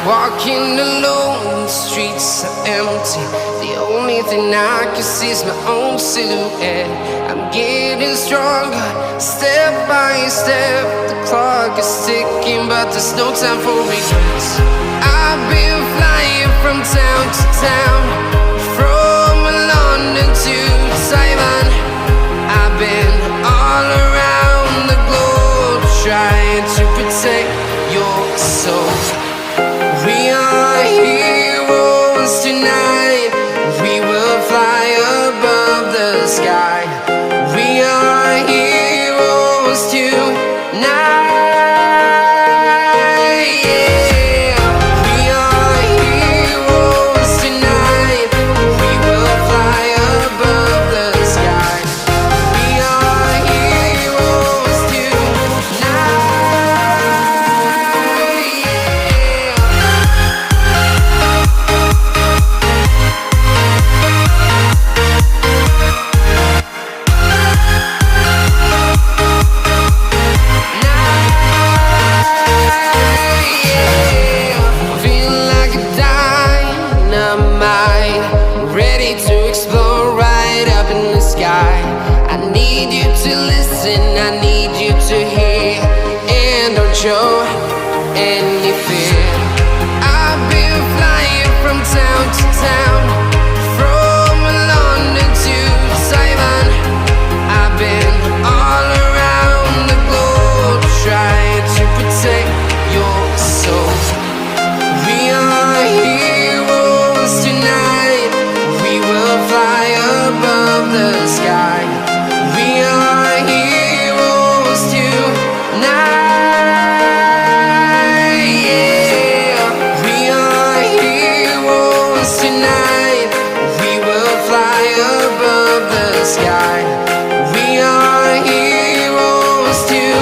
Walking alone, the streets are empty. The only thing I can see is my own silhouette. I'm getting stronger, step by step. The clock is ticking, but there's no time for regrets. I've been flying from town to town, from London to Taiwan. I've been all around the globe, trying to protect your soul. We are heroes tonight. We will fly above the sky. We are heroes tonight. Yeah. We are heroes tonight. We will fly above the sky. We are heroes tonight. I need you to listen, I need you to hear, and don't show any fear. I've been flying from town to town, from London to Taiwan. I've been all around the globe, trying to protect your soul. We are heroes tonight. We will fly above the sky. We are heroes tonight. Yeah. We are heroes tonight. We will fly above the sky. We are heroes tonight.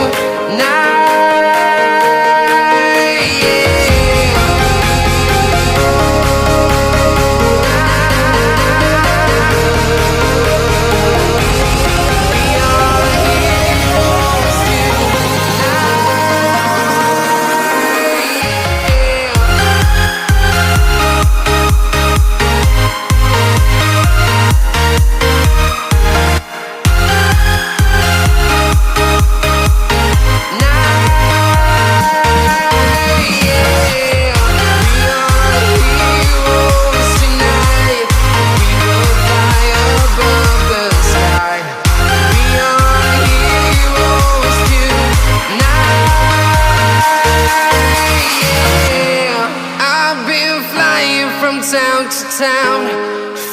Town to town,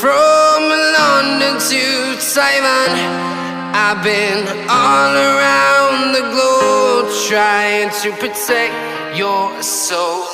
from London to Taiwan. I've been all around the globe, trying to protect your soul.